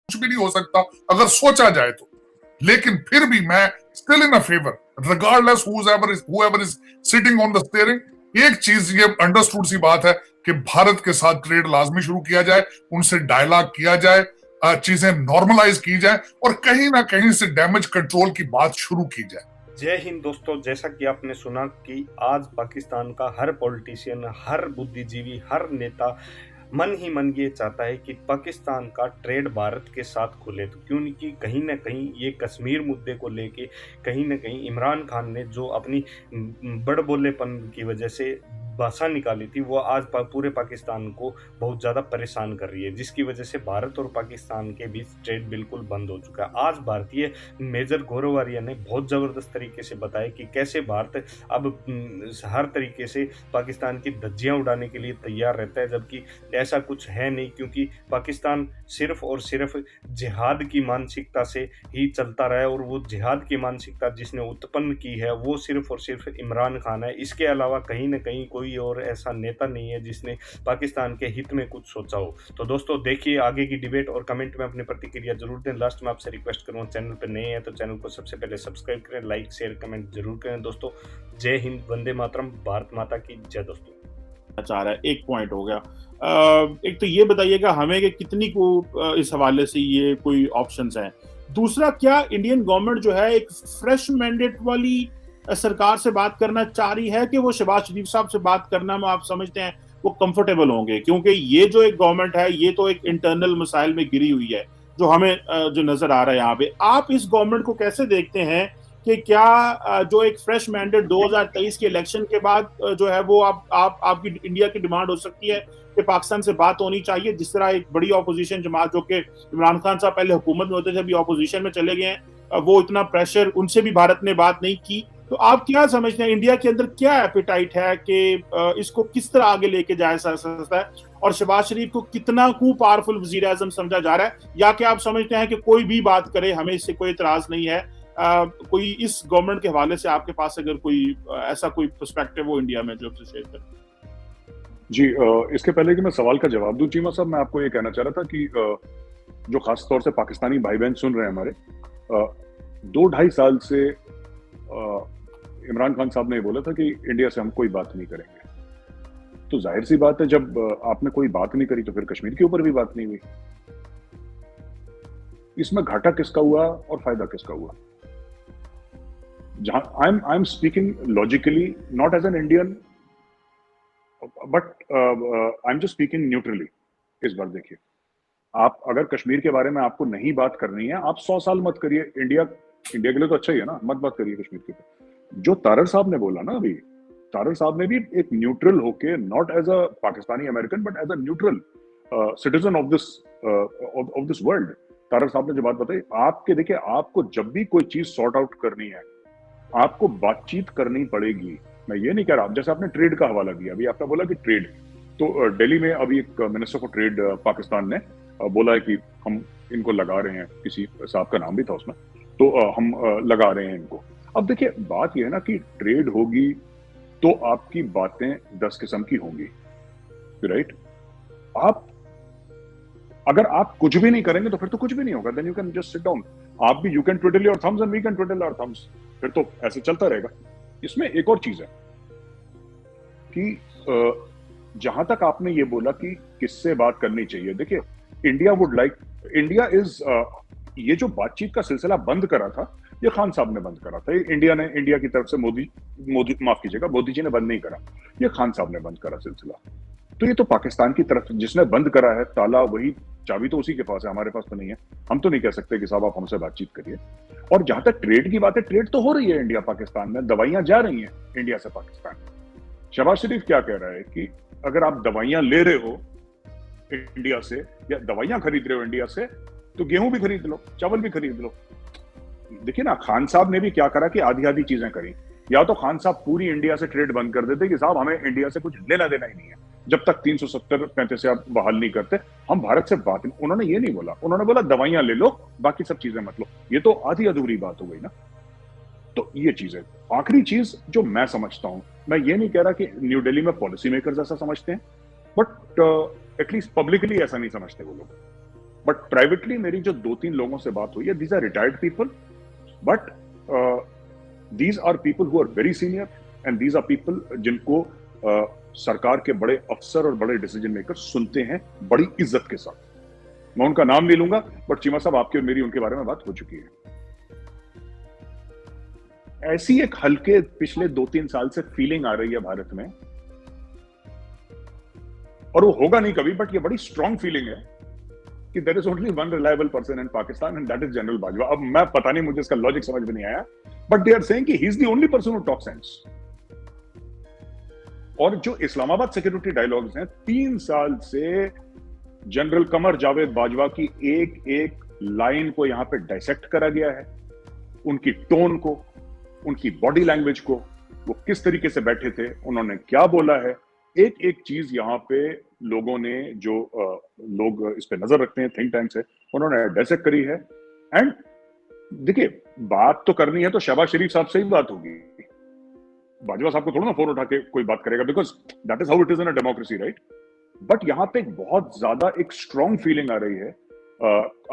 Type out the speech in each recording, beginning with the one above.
कुछ भी नहीं हो सकता अगर सोचा जाए तो। लेकिन फिर भी मैं still in a favour, regardless whoever is sitting on the steering. एक चीज ये अंडरस्टूड सी बात है कि भारत के साथ ट्रेड लाजमी शुरू किया जाए, उनसे डायलॉग किया जाए, चीजें नॉर्मलाइज की जाए और कहीं ना कहीं से डैमेज कंट्रोल की बात शुरू की जाए। जय हिंद दोस्तों, जैसा कि आपने सुना कि आज पाकिस्तान का हर पॉलिटिशियन, हर बुद्धिजीवी, हर नेता मन ही मन ये चाहता है कि पाकिस्तान का ट्रेड भारत के साथ खुले, तो क्योंकि कहीं ना कहीं ये कश्मीर मुद्दे को लेके कहीं ना कहीं इमरान खान ने जो अपनी बड़बोलेपन की वजह से भाषा निकाली थी, वो आज पूरे पाकिस्तान को बहुत ज़्यादा परेशान कर रही है, जिसकी वजह से भारत और पाकिस्तान के बीच ट्रेड बिल्कुल बंद हो चुका है। आज भारतीय मेजर गौरव आर्या ने बहुत ज़बरदस्त तरीके से बताया कि कैसे भारत अब हर तरीके से पाकिस्तान की धज्जियां उड़ाने के लिए तैयार रहता है, जबकि ऐसा कुछ है नहीं, क्योंकि पाकिस्तान सिर्फ और सिर्फ जिहाद की मानसिकता से ही चलता रहा है और वो जिहाद की मानसिकता जिसने उत्पन्न की है वो सिर्फ और सिर्फ इमरान खान है। इसके अलावा कहीं ना कहीं कोई और ऐसा नेता नहीं है जिसने पाकिस्तान के हित में कुछ सोचा हो। तो दोस्तों देखिए आगे की डिबेट और कमेंट में अपनी प्रतिक्रिया जरूर दें। लास्ट में आपसे रिक्वेस्ट करूँगा, चैनल पर नए हैं तो चैनल को सबसे पहले सब्सक्राइब करें, लाइक शेयर कमेंट जरूर करें। दोस्तों जय हिंद, वंदे मातरम, भारत माता की जय। दोस्तों चाह रहा है, एक पॉइंट हो गया। एक तो ये बताइएगा हमें कि कितनी को इस हवाले से ये कोई ऑप्शंस हैं। दूसरा, क्या इंडियन गवर्नमेंट जो है एक फ्रेश मैंडेट वाली सरकार से बात करना चाह रही है कि वो शहबाज शरीफ साहब से बात करना में आप समझते हैं वो कंफर्टेबल होंगे? क्योंकि ये जो एक गवर्नमेंट है ये तो एक इंटरनल मसाइल में गिरी हुई है जो हमें जो नजर आ रहा है यहाँ पे। आप इस गवर्नमेंट को कैसे देखते हैं कि क्या जो एक फ्रेश मैंडेट 2023 के इलेक्शन के बाद जो है वो आपकी इंडिया की डिमांड हो सकती है कि पाकिस्तान से बात होनी चाहिए, जिस तरह एक बड़ी ऑपोजिशन जमात जो कि इमरान खान साहब पहले हुकूमत में होते थे अभी ऑपोजिशन में चले गए हैं, वो इतना प्रेशर, उनसे भी भारत ने बात नहीं की। तो आप क्या समझते हैं इंडिया के अंदर क्या एपिटाइट है कि इसको किस तरह आगे लेके जाया जा सकता है और शहबाज शरीफ को कितना को पावरफुल वजीर आजम समझा जा रहा है, या कि आप समझते हैं कि कोई भी बात करे हमें इससे कोई इतराज नहीं है? कोई इस गवर्नमेंट के हवाले से आपके पास अगर कोई ऐसा कोई पर्सपेक्टिव हो इंडिया में जो शेयर करें? जी, इसके पहले कि मैं सवाल का जवाब दूं, चीमा साहब, मैं आपको ये कहना चाह रहा था कि जो खास तौर से पाकिस्तानी भाई बहन सुन रहे हैं हमारे, 2-2.5 साल से इमरान खान साहब ने बोला था कि इंडिया से हम कोई बात नहीं करेंगे। तो जाहिर सी बात है, जब आपने कोई बात नहीं करी तो फिर कश्मीर के ऊपर भी बात नहीं हुई। इसमें घाटा किसका हुआ और फायदा किसका हुआ? जहां I am speaking logically, not as an Indian, but I am just speaking neutrally. इस बार देखिए, आप अगर कश्मीर के बारे में आपको नहीं बात करनी है, आप 100 साल मत करिए। इंडिया के लिए तो अच्छा ही है ना, मत बात करिए कश्मीर के ऊपर। जो तारर साहब ने बोला ना अभी, तारर साहब ने भी एक न्यूट्रल होके, not as a Pakistani American but as a neutral citizen of this world, Tarar साहब ने जो बात बताई, आपके देखिए, आपको जब भी कोई चीज सॉर्ट आउट करनी है आपको बातचीत करनी पड़ेगी। मैं ये नहीं कह रहा, जैसे आपने ट्रेड का हवाला दिया, अभी आपने बोला कि ट्रेड, तो दिल्ली में अभी एक मिनिस्टर फॉर ट्रेड पाकिस्तान ने बोला है कि हम इनको लगा रहे हैं, किसी साहब का नाम भी था उसमें, तो हम लगा रहे हैं इनको। अब देखिए, बात यह है ना कि ट्रेड होगी तो आपकी बातें 10 किस्म की होंगी, राइट? अगर आप कुछ भी नहीं करेंगे तो फिर तो कुछ भी नहीं होगा। Then you can just sit down. आप भी, you can twiddle your thumbs and we can twiddle our thumbs, फिर तो ऐसे चलता रहेगा। इसमें एक और चीज है कि जहां तक आपने ये बोला कि किससे बात करनी चाहिए, देखिए, इंडिया इज, ये जो बातचीत का सिलसिला बंद करा था, ये खान साहब ने बंद करा था। इंडिया की तरफ से मोदी माफ कीजिएगा, मोदी जी ने बंद नहीं करा, ये खान साहब ने बंद करा सिलसिला। तो ये तो पाकिस्तान की तरफ जिसने बंद करा है, ताला वही, चाबी तो उसी के पास है, हमारे पास तो नहीं है। हम तो नहीं कह सकते कि साहब आप हमसे बातचीत करिए। और जहां तक ट्रेड की बात है, ट्रेड तो हो रही है इंडिया पाकिस्तान में, दवाइयां जा रही हैं इंडिया से पाकिस्तान। शहबाज शरीफ क्या कह रहा है कि अगर आप दवाइयां ले रहे हो इंडिया से या दवाइयां खरीद रहे हो इंडिया से, तो गेहूं भी खरीद लो, चावल भी खरीद लो। देखिए ना, खान साहब ने भी क्या करा कि आधी आधी चीजें करी। या तो खान साहब पूरी इंडिया से ट्रेड बंद कर देते कि साहब हमें इंडिया से कुछ लेना देना ही नहीं है, जब तक 370-35 बहाल नहीं करते हम भारत से बात नहीं। उन्होंने ये नहीं बोला, उन्होंने बोला दवाइयां ले लो, बाकी सब चीजें मत लो। ये तो आधी अधूरी बात हो गई ना। तो ये चीज है। आखिरी चीज जो मैं समझता हूं, मैं ये नहीं कह रहा कि न्यू दिल्ली में पॉलिसी मेकर्स ऐसा समझते हैं, बट एटलीस्ट पब्लिकली ऐसा नहीं समझते वो लोग। बट प्राइवेटली मेरी जो 2-3 लोगों से बात हुई है, these are retired people, but these are people who are very senior and these are people जिनको सरकार के बड़े अफसर और बड़े डिसीजन मेकर सुनते हैं बड़ी इज्जत के साथ। मैं उनका नाम नहीं लूंगा, बट चीमा साहब आपकी और मेरी उनके बारे में बात हो चुकी है। ऐसी एक हल्के पिछले 2-3 साल से फीलिंग आ रही है भारत में, और वो होगा नहीं कभी, बट ये बड़ी स्ट्रॉन्ग फीलिंग है कि there is only one reliable person in Pakistan and that is general Bajwa. अब मैं पता नहीं, मुझे इसका लॉजिक समझ में नहीं आया, बट दे आर सेइंग कि ही is the only person who talk sense. और जो इस्लामाबाद सिक्योरिटी डायलॉग्स हैं, 3 साल से जनरल कमर जावेद बाजवा की एक एक लाइन को यहां पे डाइसेक्ट करा गया है, उनकी टोन को, उनकी बॉडी लैंग्वेज को, वो किस तरीके से बैठे थे, उन्होंने क्या बोला है, एक एक चीज यहाँ पे लोगों ने, जो लोग इस पे नजर रखते हैं, थिंक टैंक्स है, उन्होंने डाइसेक्ट करी है। एंड देखिए, बात तो करनी है तो शहबाज शरीफ साहब से ही बात होगी, बाजवा साहब को थोड़ा ना फोन उठा के कोई बात करेगा, because that is how it is in a democracy, right. But यहाँ पे एक बहुत ज्यादा एक स्ट्रॉन्ग फीलिंग आ रही है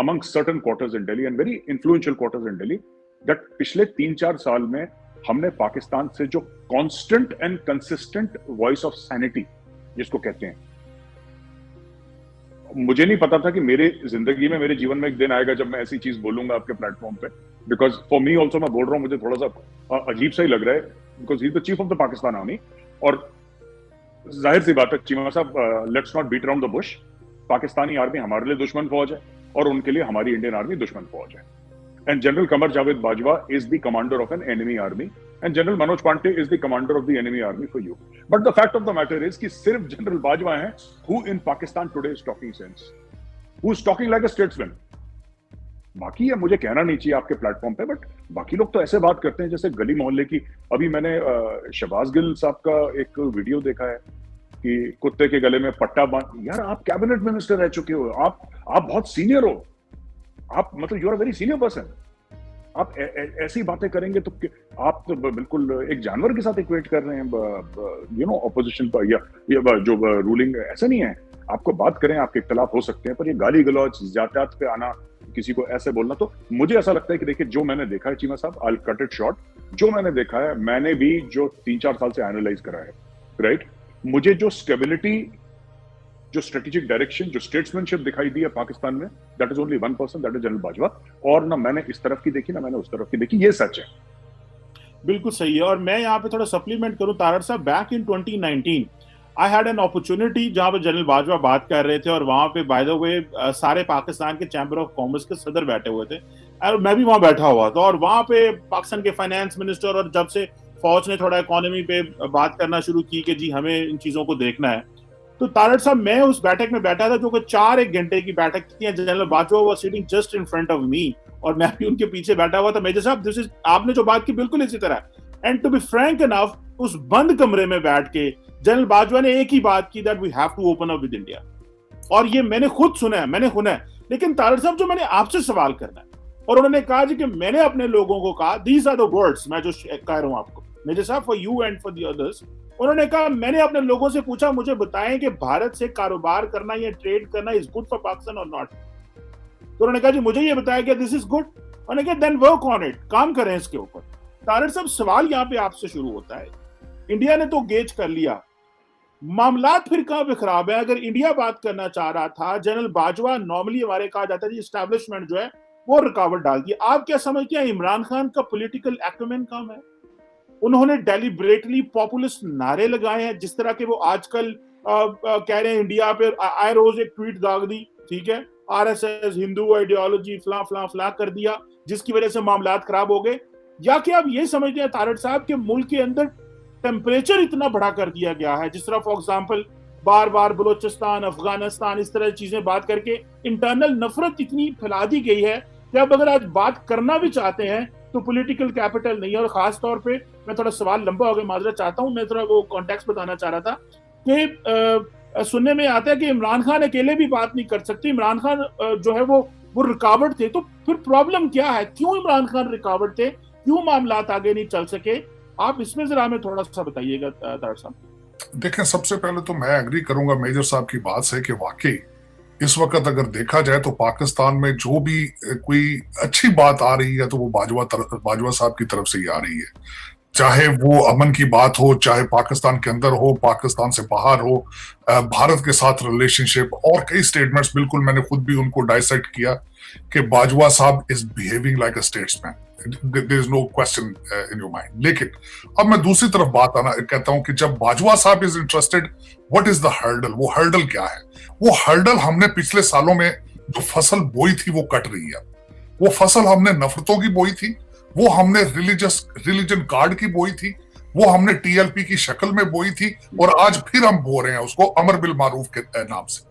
among certain quarters in Delhi and very influential quarters in Delhi, that पिछले 3-4 साल में हमने पाकिस्तान से जो constant and consistent voice of sanity जिसको कहते हैं, मुझे नहीं पता था कि मेरे जिंदगी में, मेरे जीवन में एक दिन आएगा जब मैं ऐसी चीज बोलूंगा आपके प्लेटफॉर्म पे, बिकॉज फॉर मी ऑल्सो, मैं बोल रहा हूं, मुझे थोड़ा सा अजीब सा ही लग रहा है, because he is the chief of the Pakistan army. और जाहिर सी बात है चीमा साहब, let's not beat around the bush, Pakistani army हमारे लिए दुश्मन फौज है और उनके लिए हमारी इंडियन आर्मी दुश्मन फौज है। And General Qamar Javed Bajwa is the commander of an enemy army, and General Manoj Pandey is the commander of the enemy army for you. But the fact of the matter is कि सिर्फ General Bajwa हैं who in Pakistan today is talking sense, who is talking like a statesman. बाकी ये मुझे कहना नहीं चाहिए आपके प्लेटफॉर्म पे, बट बाकी लोग तो ऐसे बात करते हैं जैसे गली मोहल्ले की। अभी मैंने शहबाज गिल साहब का एक वीडियो देखा है कि कुत्ते के गले में पट्टा बांध, यार आप कैबिनेट मिनिस्टर रह चुके हो, आप बहुत सीनियर हो, आप मतलब you are very senior person, आप ऐसी बातें करेंगे तो आप तो बिल्कुल एक जानवर के साथ इक्वेट कर रहे हैं, यू नो, ऑपोजिशन पर या जो रूलिंग, ऐसा नहीं है। आपको बात करें, आपके इख्तलाफ हो सकते हैं, पर ये गाली गलौज, जातियात पे आना, किसी को ऐसे बोलना, तो मुझे ऐसा लगता है कि देखिए, जो मैंने देखा है चीमा साहब, I will cut it short, जो मैंने देखा है, मैंने भी जो 3-4 साल से एनालाइज करा है, राइट, मुझे जो स्टेबिलिटी, जो स्ट्रेटेजिक डायरेक्शन, जो स्टेट्समैनशिप दिखाई दी है पाकिस्तान में, that is only one person, that is general Bajwa. और ना मैंने इस तरफ की देखी, ना मैंने उस तरफ की देखी, ये सच है। बिल्कुल सही है। और मैं यहाँ पे थोड़ा सप्लीमेंट करूं तारड़ साहब, back in 2019 I had an opportunity जहां पे जनरल बाजवा बात कर रहे थे, और वहां पे बाय द वे सारे पाकिस्तान के चैम्बर ऑफ कॉमर्स के सदर बैठे हुए थे, और मैं भी वहां बैठा हुआ था, और वहां पे पाकिस्तान के फाइनेंस मिनिस्टर, और जब से फौज ने थोड़ा इकोनॉमी पे बात करना शुरू की कि जी हमें इन चीजों को देखना है, तो तारड़ साहब मैं उस बैठक में बैठा था जो कि 4-1 घंटे की बैठक थी। General Bajwa was sitting just in front of me, और मैं भी उनके पीछे बैठा हुआ था। मेजर साहब, दिस इज, आपने जो बात की बिल्कुल इसी तरह, and to be frank enough, उस बंद कमरे में बैठ के जनरल बाजवा ने एक ही बात की, that we have to open up with India. और ये मैंने खुद सुना है, लेकिन तारड़ साहब जो मैंने आपसे सवाल करना है, और उन्होंने कहा जी कि मैंने अपने लोगों को कहा, दीज आर द वर्ड्स मैं जो कह रहा हूं आपको मेजर साहब, for you and for the others, उन्होंने कहा मैंने अपने लोगों से पूछा, मुझे बताएं कि भारत से कारोबार करना या ट्रेड करना इज गुड फॉर पाकिस्तान और नॉट। तो उन्होंने कहा जी मुझे ये बताया कि दिस इज गुड, उन्होंने कहा देन वर्क ऑन इट, काम करें इसके ऊपर। तारड़ साहब, सवाल यहाँ पे आपसे शुरू होता है, इंडिया ने तो गेज कर लिया, मामलात फिर कहां पे खराब है? अगर इंडिया बात करना चाह रहा था, जनरल बाजवा, नॉर्मली हमारे कहा जाता है जी एस्टैब्लिशमेंट जो है वो रुकावट डालती है। आप क्या समझते हैं इमरान खान का पॉलिटिकल एक्यूमेन कम है? उन्होंने डेलिब्रेटली पॉपुलिस्ट नारे लगाए हैं, जिस तरह के वो आजकल कह रहे हैं इंडिया पे, आए रोज एक ट्वीट दाग दी, ठीक है, आरएसएस हिंदू आइडियोलॉजी फला फला फला कर दिया, जिसकी वजह से मामलात खराब हो गए। या कि आप ये समझते हैं तारड़ साहब के मुल्क के अंदर टेम्परेचर इतना बड़ा कर दिया गया है, जिस तरह फॉर एग्जाम्पल बार बार बलोचिस्तान, अफगानिस्तान, इस तरह चीजें बात करके इंटरनल नफरत इतनी फैला दी गई है कि अब अगर आज बात करना भी चाहते हैं तो पॉलिटिकल कैपिटल नहीं है। और खास तौर पे मैं थोड़ा सवाल लंबा हो गया, माजरत चाहता हूं, मैं थोड़ा वो कॉन्टेक्स्ट बताना चाह रहा था कि सुनने में आता है कि इमरान खान अकेले भी बात नहीं कर सकते, इमरान खान जो है वो रुकावट थे। तो फिर प्रॉब्लम क्या है, क्यों इमरान खान रुकावट थे, क्यों मामलात आगे नहीं चल सके? आप इसमें जरा हमें थोड़ा सा बताइएगा तारड़ साहब। देखें, सबसे पहले तो मैं एग्री करूंगा मेजर साहब की बात से कि वाकई इस वक्त अगर देखा जाए तो पाकिस्तान में जो भी कोई अच्छी बात आ रही है तो वो बाजवा साहब की तरफ से ही आ रही है। चाहे वो अमन की बात हो, चाहे पाकिस्तान के अंदर हो, पाकिस्तान से बाहर हो, भारत के साथ रिलेशनशिप और कई स्टेटमेंट्स, बिल्कुल मैंने खुद भी उनको डाइसेक्ट किया कि बाजवा साहब is behaving like a statesman, there is no question in your mind. लेकिन अब मैं दूसरी तरफ बात कहता हूं कि जब बाजवा साहब is interested, what is the hurdle? वो हर्डल क्या है? वो हर्डल हमने पिछले सालों में जो फसल बोई थी वो कट रही है। वो फसल हमने नफरतों की बोई थी, वो हमने रिलीजन कार्ड की बोई थी, वो हमने टीएलपी की शक्ल में बोई थी, और आज फिर हम बो रहे हैं उसको अमर बिल मारूफ के नाम से।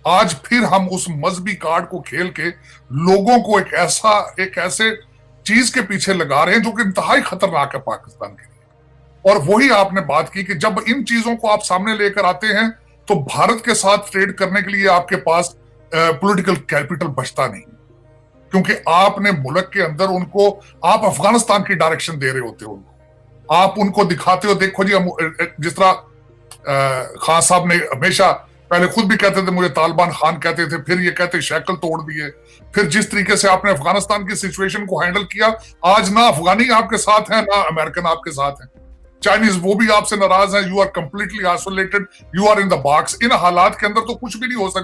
आज फिर हम उस मजहबी कार्ड को खेल के लोगों को एक ऐसे चीज के पीछे लगा रहे हैं जो कि इंतहाई खतरनाक है पाकिस्तान के लिए। और वही आपने बात की कि जब इन चीजों को आप सामने लेकर आते हैं तो भारत के साथ ट्रेड करने के लिए आपके पास पॉलिटिकल कैपिटल बचता नहीं, क्योंकि आपने मुल्क के अंदर उनको, आप अफगानिस्तान की डायरेक्शन दे रहे होते हो उनको, आप उनको दिखाते हो, देखो जी हम, जिस तरह खान साहब ने हमेशा पहले खुद भी कहते थे मुझे तालिबान खान कहते थे, फिर ये कहते शैकल तोड़ दिए, फिर जिस तरीके से आपने अफगानिस्तान की सिचुएशन को हैंडल किया, आज ना अफगानी आपके साथ हैं ना अमेरिकन आपके साथ हैं, चाइनीज वो भी आपसे नाराज हैं, you are completely isolated, you are in the box. इन हालात के अंदर तो कुछ भी नहीं हो सकता।